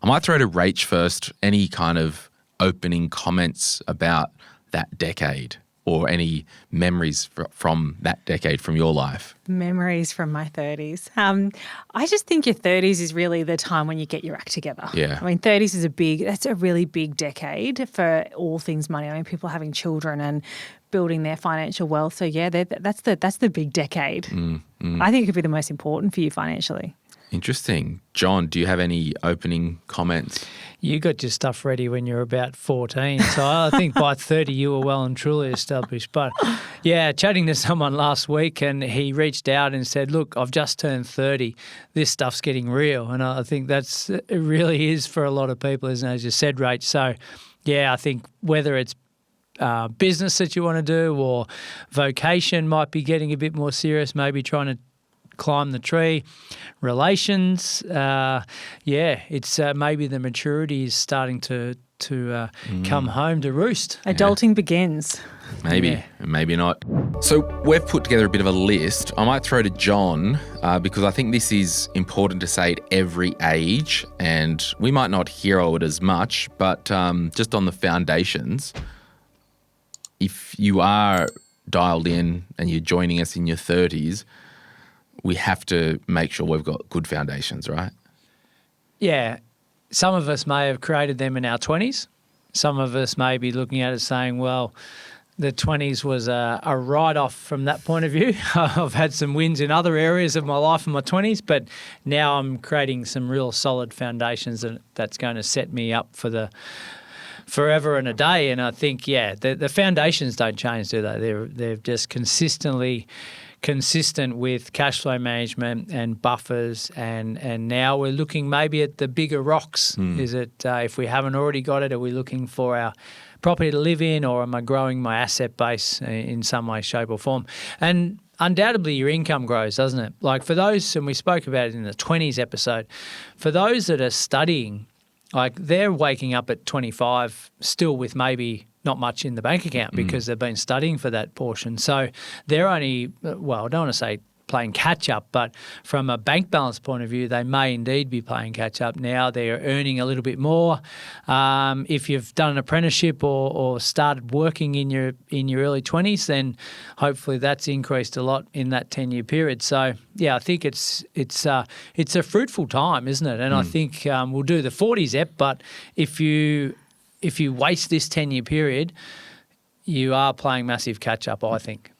might throw to Rach first. Any kind of opening comments about that decade or any memories from that decade from your life? Memories from my 30s. I just think your 30s is really the time when you get your act together. Yeah. I mean, 30s is that's a really big decade for all things money. I mean, people having children and building their financial wealth. So yeah, that's the big decade. I think it could be the most important for you financially. Interesting. John, do you have any opening comments? You got your stuff ready when you were about 14. So I think by 30 you were well and truly established. But yeah, chatting to someone last week and he reached out and said, look, I've just turned 30. This stuff's getting real. And I think it really is for a lot of people, isn't it, as you said, Rach. So yeah, I think whether it's business that you want to do or vocation might be getting a bit more serious, maybe trying to climb the tree, relations, it's maybe the maturity is starting to come home to roost. Adulting begins. Maybe, maybe not. So we've put together a bit of a list. I might throw to John because I think this is important to say at every age, and we might not hero it as much, but just on the foundations, if you are dialed in and you're joining us in your 30s, we have to make sure we've got good foundations, right? Yeah. Some of us may have created them in our 20s. Some of us may be looking at it saying, well, the 20s was a write-off from that point of view. I've had some wins in other areas of my life in my 20s, but now I'm creating some real solid foundations that's going to set me up for the forever and a day. And I think, the foundations don't change, do they? They're just consistent with cash flow management and buffers, and now we're looking maybe at the bigger rocks. Is it, if we haven't already got it, are we looking for our property to live in, or am I growing my asset base in some way, shape or form? And undoubtedly your income grows, doesn't it? Like for those, and we spoke about it in the 20s episode, for those that are studying, like they're waking up at 25 still with maybe not much in the bank account because they've been studying for that portion. So they're only, well, I don't want to say playing catch up, but from a bank balance point of view, they may indeed be playing catch up. Now they're earning a little bit more. If you've done an apprenticeship or started working in your early 20s, then hopefully that's increased a lot in that 10-year period. So yeah, I think it's a fruitful time, isn't it? And I think we'll do the 40s ep, but if you waste this 10-year period, you are playing massive catch-up, I think.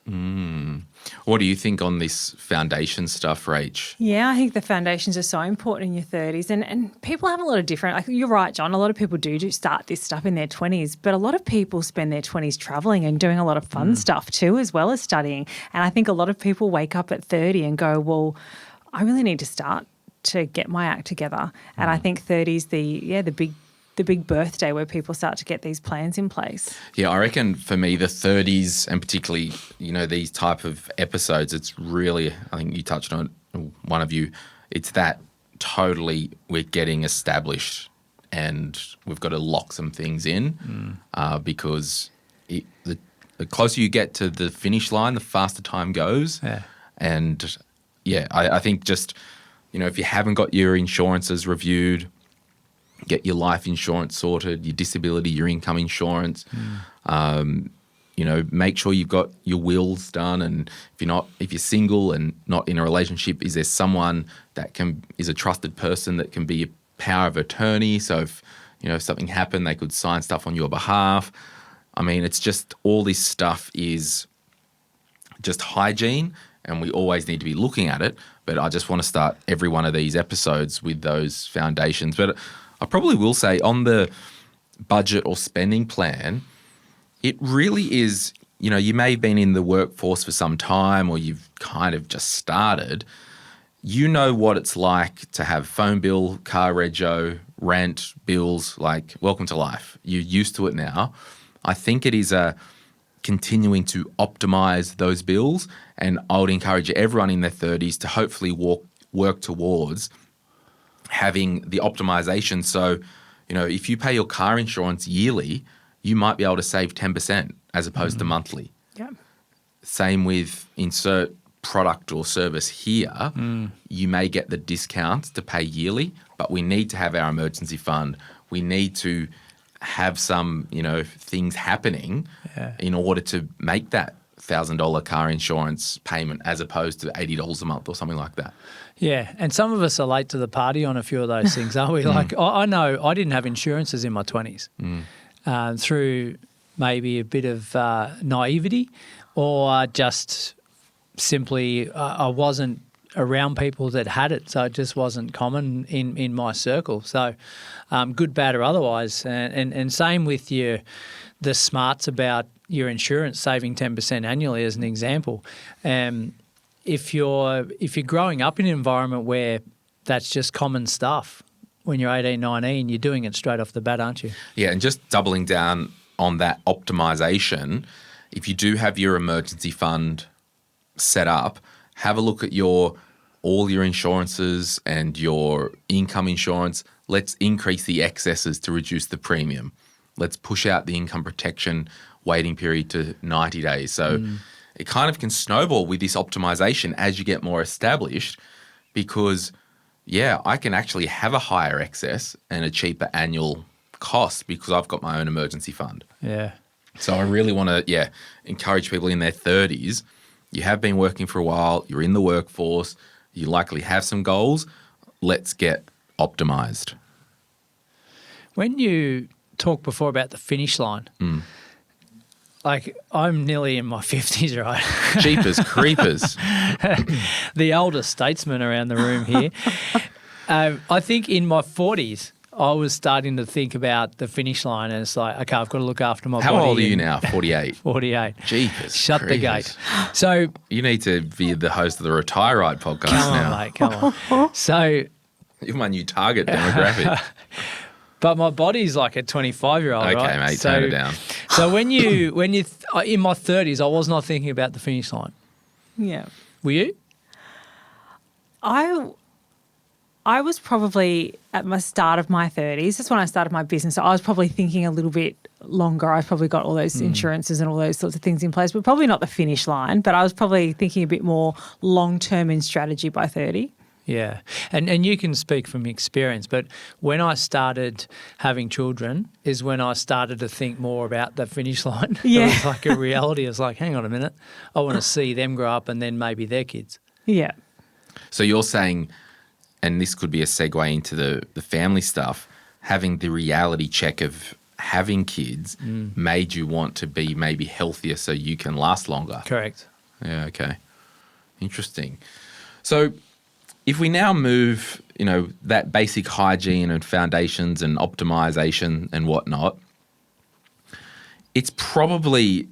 What do you think on this foundation stuff, Rach? Yeah, I think the foundations are so important in your 30s. And people have a lot of different, like you're right, John, a lot of people do start this stuff in their 20s, but a lot of people spend their 20s travelling and doing a lot of fun stuff too, as well as studying. And I think a lot of people wake up at 30 and go, well, I really need to start to get my act together. And I think 30's the big birthday where people start to get these plans in place. Yeah, I reckon for me, the 30s and particularly, these type of episodes, it's really, I think you touched on it, one of you, it's that totally we're getting established and we've got to lock some things in because the closer you get to the finish line, the faster time goes. Yeah. And I think just, if you haven't got your insurances reviewed, get your life insurance sorted, your disability, your income insurance. Make sure you've got your wills done. And if you're single and not in a relationship, is there someone that is a trusted person that can be a power of attorney? So if something happened, they could sign stuff on your behalf. I mean, it's just all this stuff is just hygiene, and we always need to be looking at it. But I just want to start every one of these episodes with those foundations. But I probably will say on the budget or spending plan, it really is, you may have been in the workforce for some time or you've kind of just started. You know what it's like to have phone bill, car rego, rent, bills, like welcome to life. You're used to it now. I think it is continuing to optimize those bills, and I would encourage everyone in their 30s to hopefully work towards having the optimization. So, if you pay your car insurance yearly, you might be able to save 10% as opposed to monthly. Yeah. Same with insert product or service here, you may get the discounts to pay yearly, but we need to have our emergency fund. We need to have some, things happening in order to make that $1,000 car insurance payment as opposed to $80 a month or something like that. Yeah, and some of us are late to the party on a few of those things, aren't we? Like, I know I didn't have insurances in my 20s through maybe a bit of naivety or just simply I wasn't around people that had it, so it just wasn't common in my circle. So good, bad or otherwise. And same with the smarts about your insurance, saving 10% annually as an example. If you're growing up in an environment where that's just common stuff, when you're 18, 19, you're doing it straight off the bat, aren't you? Yeah, and just doubling down on that optimization, if you do have your emergency fund set up, have a look at all your insurances and your income insurance. Let's increase the excesses to reduce the premium. Let's push out the income protection waiting period to 90 days. So it kind of can snowball with this optimization as you get more established because, I can actually have a higher excess and a cheaper annual cost because I've got my own emergency fund. Yeah. So I really want to, encourage people in their 30s. You have been working for a while. You're in the workforce. You likely have some goals. Let's get optimized. When you talked before about the finish line, like I'm nearly in my 50s, right? Jeepers creepers. The older statesman around the room here. I think in my 40s, I was starting to think about the finish line and it's like, okay, I've got to look after my body. How old are you now? 48? 48. Jeepers Shut creepers. the gate. So you need to be the host of the Retire Ride podcast come now. on, mate, come on. So You're my new target demographic. but my body's like a 25-year-old, Okay, right? mate, turn it down. So when you in my 30s, I was not thinking about the finish line. Yeah. Were you? I was probably at my start of my 30s. That's when I started my business. So I was probably thinking a little bit longer. I've probably got all those insurances and all those sorts of things in place, but probably not the finish line. But I was probably thinking a bit more long-term in strategy by 30. Yeah. And you can speak from experience, but when I started having children is when I started to think more about the finish line. Yeah. It was like a reality. I was like, hang on a minute. I want to see them grow up and then maybe their kids. Yeah. So you're saying, and this could be a segue into the family stuff, having the reality check of having kids made you want to be maybe healthier so you can last longer. Correct. Yeah, okay. Interesting. So if we now move, that basic hygiene and foundations and optimization and whatnot, it's probably,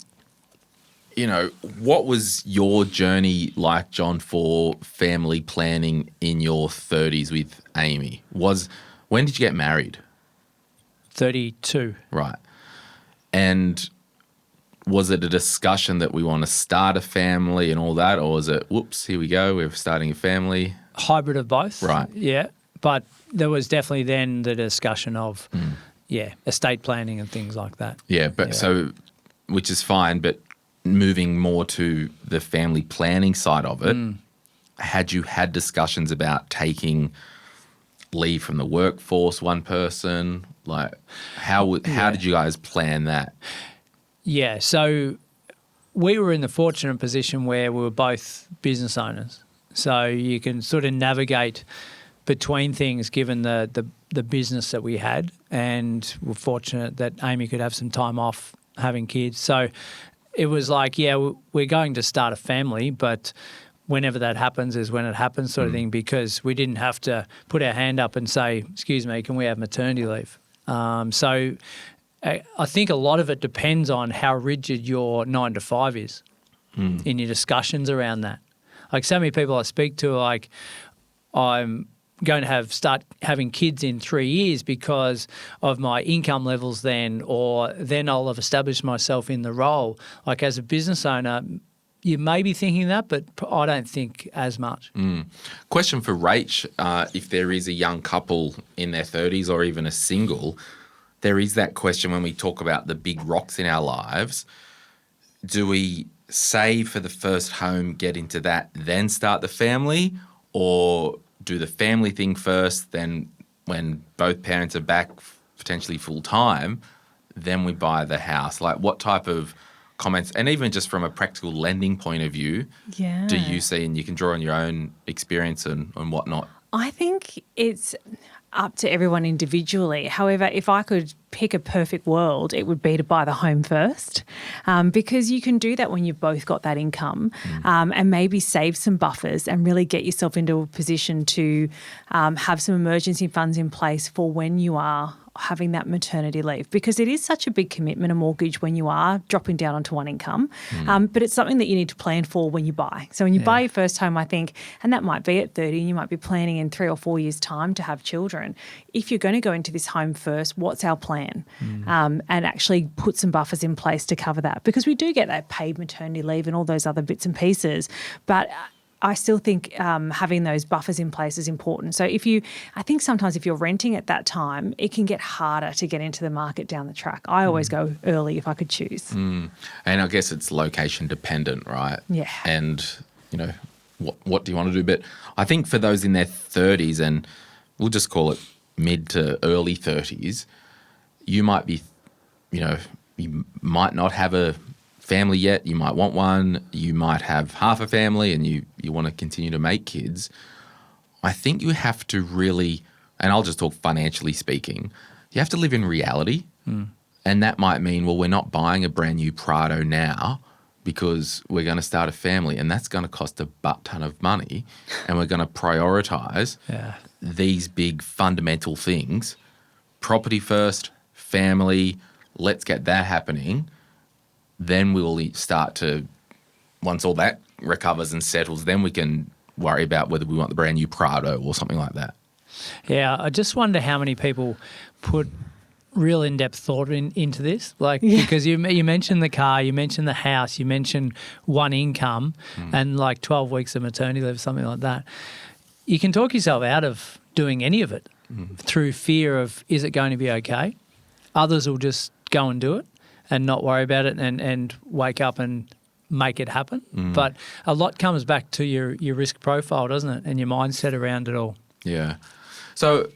what was your journey like, John, for family planning in your 30s with Amy? When did you get married? 32. Right. And was it a discussion that we want to start a family and all that, or was it, whoops, here we go, we're starting a family? Hybrid of both. Right. Yeah. But there was definitely then the discussion of, estate planning and things like that. Yeah, so, which is fine, but moving more to the family planning side of it, had you had discussions about taking leave from the workforce, one person? Like, how did you guys plan that? Yeah, so we were in the fortunate position where we were both business owners. So you can sort of navigate between things given the business that we had, and we're fortunate that Amy could have some time off having kids. So it was like, we're going to start a family, but whenever that happens is when it happens sort of thing, because we didn't have to put our hand up and say, excuse me, can we have maternity leave? So I think a lot of it depends on how rigid your 9 to 5 is in your discussions around that. Like so many people I speak to are like, I'm going to start having kids in 3 years because of my income levels then, or then I'll have established myself in the role. Like as a business owner, you may be thinking that, but I don't think as much. Question for Rach, if there is a young couple in their 30s or even a single, there is that question when we talk about the big rocks in our lives. Do we save for the first home, get into that, then start the family, or do the family thing first, then when both parents are back potentially full time, then we buy the house? Like, what type of comments, and even just from a practical lending point of view, do you see? And you can draw on your own experience and whatnot. I think it's up to everyone individually. However, if I could pick a perfect world, it would be to buy the home first, because you can do that when you've both got that income, and maybe save some buffers and really get yourself into a position to have some emergency funds in place for when you are having that maternity leave, because it is such a big commitment, a mortgage, when you are dropping down onto one income. But it's something that you need to plan for when you buy. So when you buy your first home, I think, and that might be at 30, and you might be planning in 3 or 4 years' time to have children. If you're going to go into this home first, what's our plan? And actually put some buffers in place to cover that, because we do get that paid maternity leave and all those other bits and pieces. But I still think having those buffers in place is important. So I think sometimes if you're renting at that time, it can get harder to get into the market down the track. I always go early if I could choose. And I guess it's location dependent, right? Yeah. And, what do you want to do? But I think for those in their 30s, and we'll just call it mid to early 30s, you might be, you might not have a family yet. You might want one. You might have half a family and you want to continue to make kids. I think you have to really, and I'll just talk financially speaking, you have to live in reality. And that might mean, well, we're not buying a brand new Prado now because we're going to start a family, and that's going to cost a butt ton of money, and we're going to prioritise these big fundamental things. Property first, family, let's get that happening. Then we'll start to, once all that recovers and settles, then we can worry about whether we want the brand new Prado or something like that. Yeah, I just wonder how many people put real in-depth thought into this, because you mentioned the car, you mentioned the house, you mentioned one income and 12 weeks of maternity leave, something like that. You can talk yourself out of doing any of it through fear of, is it going to be okay? Others will just go and do it and not worry about it and wake up and make it happen. But a lot comes back to your risk profile, doesn't it, and your mindset around it all. Yeah. So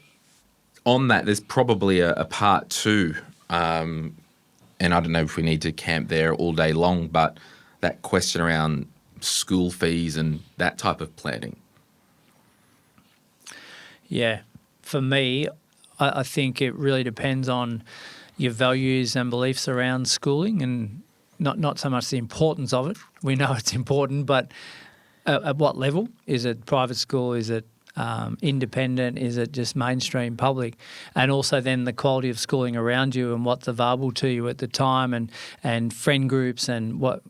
on that, there's probably a part two, and I don't know if we need to camp there all day long, but that question around school fees and that type of planning. Yeah. For me, I think it really depends on your values and beliefs around schooling, and not so much the importance of it. We know it's important, but at what level? Is it private school? Is it independent? Is it just mainstream public? And also then the quality of schooling around you and what's available to you at the time, and friend groups and what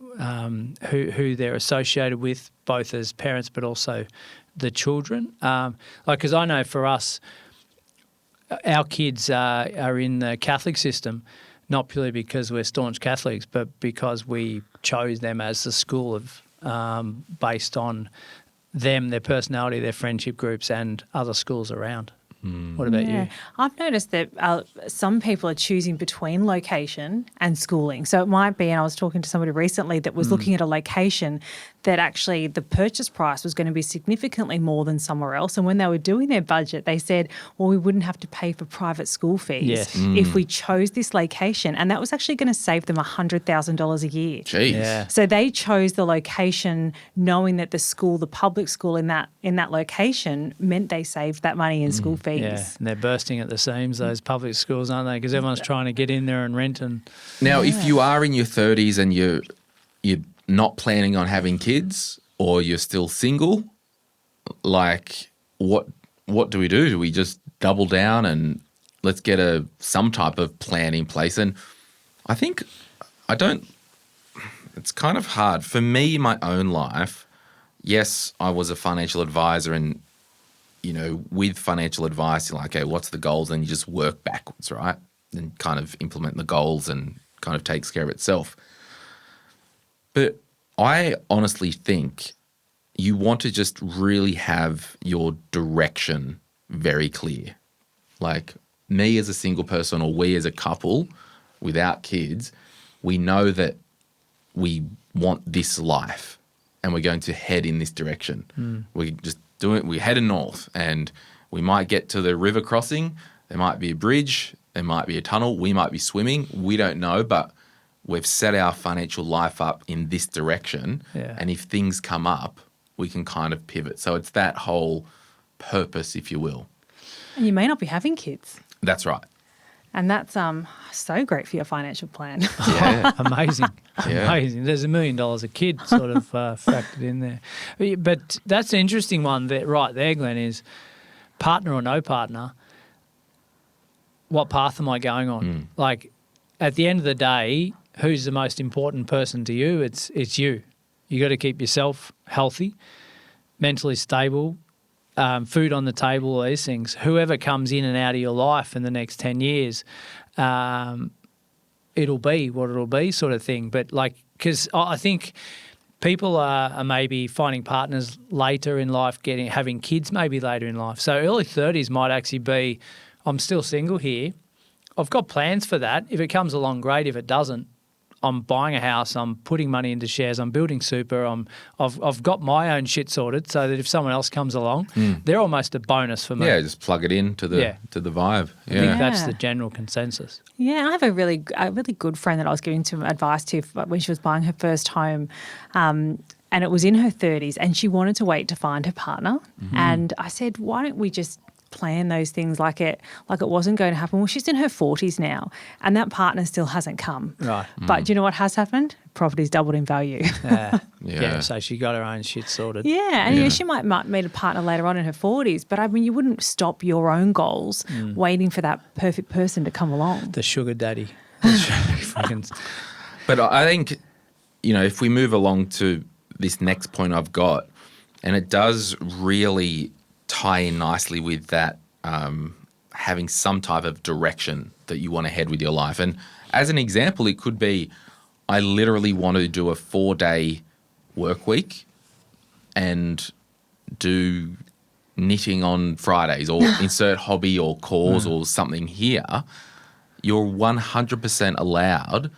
who they're associated with, both as parents but also the children. Because I know for us, our kids are in the Catholic system, not purely because we're staunch Catholics, but because we chose them as the school of based on them, their personality, their friendship groups, and other schools around. What about you? I've noticed that some people are choosing between location and schooling. So it might be, and I was talking to somebody recently that was looking at a location that actually the purchase price was going to be significantly more than somewhere else. And when they were doing their budget, they said, well, we wouldn't have to pay for private school fees if we chose this location. And that was actually going to save them $100,000 a year. Jeez. Yeah. So they chose the location knowing that the school, the public school in that location meant they saved that money in school fees. Yeah, and they're bursting at the seams, those public schools, aren't they? Because everyone's trying to get in there and rent. And Now, if you are in your 30s and you're not planning on having kids, or you're still single, what do we do? Do we just double down and let's get some type of plan in place? And I think it's kind of hard. For me, in my own life, yes, I was a financial advisor, and with financial advice, you're like, okay, what's the goals? And you just work backwards, right? And kind of implement the goals and kind of takes care of itself. But I honestly think you want to just really have your direction very clear. Like me as a single person, or we as a couple without kids, we know that we want this life and we're going to head in this direction. We just do it. We're heading north and we might get to the river crossing. There might be a bridge. There might be a tunnel. We might be swimming. We don't know, but we've set our financial life up in this direction. Yeah. And if things come up, we can kind of pivot. So it's that whole purpose, if you will. And you may not be having kids. That's right. And that's so great for your financial plan. Yeah. Amazing. Yeah. Amazing. There's $1 million a kid sort of factored in there. But that's an interesting one that right there, Glenn, is partner or no partner, what path am I going on? Like at the end of the day, who's the most important person to you? It's you. You got to keep yourself healthy, mentally stable, food on the table, all these things. Whoever comes in and out of your life in the next 10 years, it'll be what it'll be sort of thing. But like, because I think people are maybe finding partners later in life, having kids maybe later in life. So early 30s might actually be, I'm still single here. I've got plans for that. If it comes along, great. If it doesn't, I'm buying a house, I'm putting money into shares, I'm building super, I've got my own shit sorted so that if someone else comes along, they're almost a bonus for me. Yeah, just plug it in to the vibe. I think Yeah. that's the general consensus. Yeah, I have a really good friend that I was giving some advice to when she was buying her first home. And it was in her 30s and she wanted to wait to find her partner. And I said, why don't we just plan those things like it wasn't going to happen? Well, she's in her 40s now and that partner still hasn't come. Right. But do you know what has happened? Property's doubled in value. Yeah, so she got her own shit sorted. Yeah, and you know, she might meet a partner later on in her 40s, but I mean, you wouldn't stop your own goals waiting for that perfect person to come along. The sugar daddy. But I think, you know, if we move along to this next point I've got, and it does really tie in nicely with that having some type of direction that you want to head with your life. And as an example, it could be, I literally want to do a 4-day work week and do knitting on Fridays or insert hobby or cause or something here. You're 100% allowed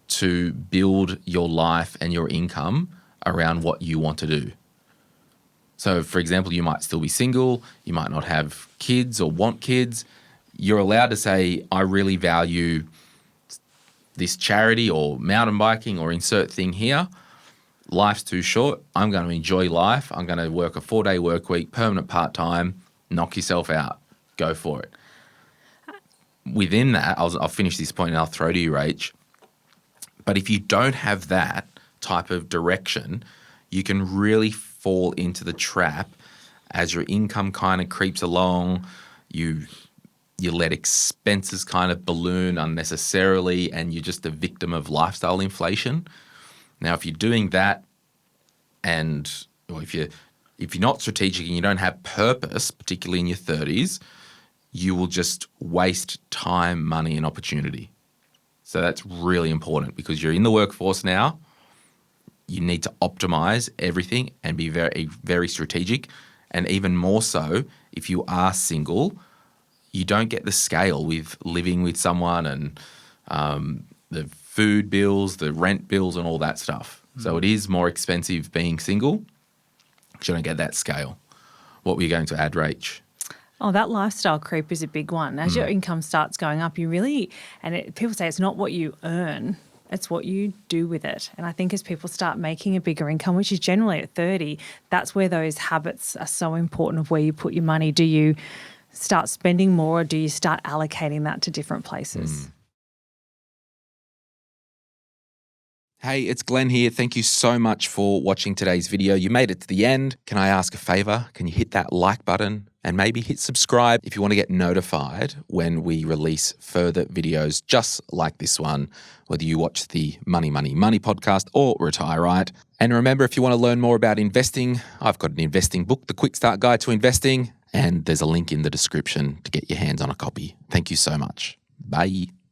to build your life and your income around what you want to do. So, for example, you might still be single, you might not have kids or want kids. You're allowed to say, I really value this charity or mountain biking or insert thing here. Life's too short. I'm going to enjoy life. I'm going to work a 4-day work week, permanent part-time, knock yourself out. Go for it. Within that, I'll finish this point and I'll throw to you, Rach. But if you don't have that type of direction, you can really fall into the trap as your income kind of creeps along. You let expenses kind of balloon unnecessarily and you're just a victim of lifestyle inflation. Now, if you're doing that or if you're not strategic and you don't have purpose, particularly in your 30s, you will just waste time, money and opportunity. So that's really important because you're in the workforce now. You need to optimize everything and be very, very strategic. And even more so, if you are single, you don't get the scale with living with someone and the food bills, the rent bills and all that stuff. So it is more expensive being single because you don't get that scale. What were you going to add, Rach? Oh, that lifestyle creep is a big one. As your income starts going up, you really, people say it's not what you earn, it's what you do with it. And I think as people start making a bigger income, which is generally at 30, that's where those habits are so important of where you put your money. Do you start spending more or do you start allocating that to different places? Hey, it's Glenn here. Thank you so much for watching today's video. You made it to the end. Can I ask a favor? Can you hit that like button and maybe hit subscribe if you want to get notified when we release further videos just like this one, whether you watch the Money, Money, Money podcast or Retire Right. And remember, if you want to learn more about investing, I've got an investing book, The Quick Start Guide to Investing, and there's a link in the description to get your hands on a copy. Thank you so much. Bye.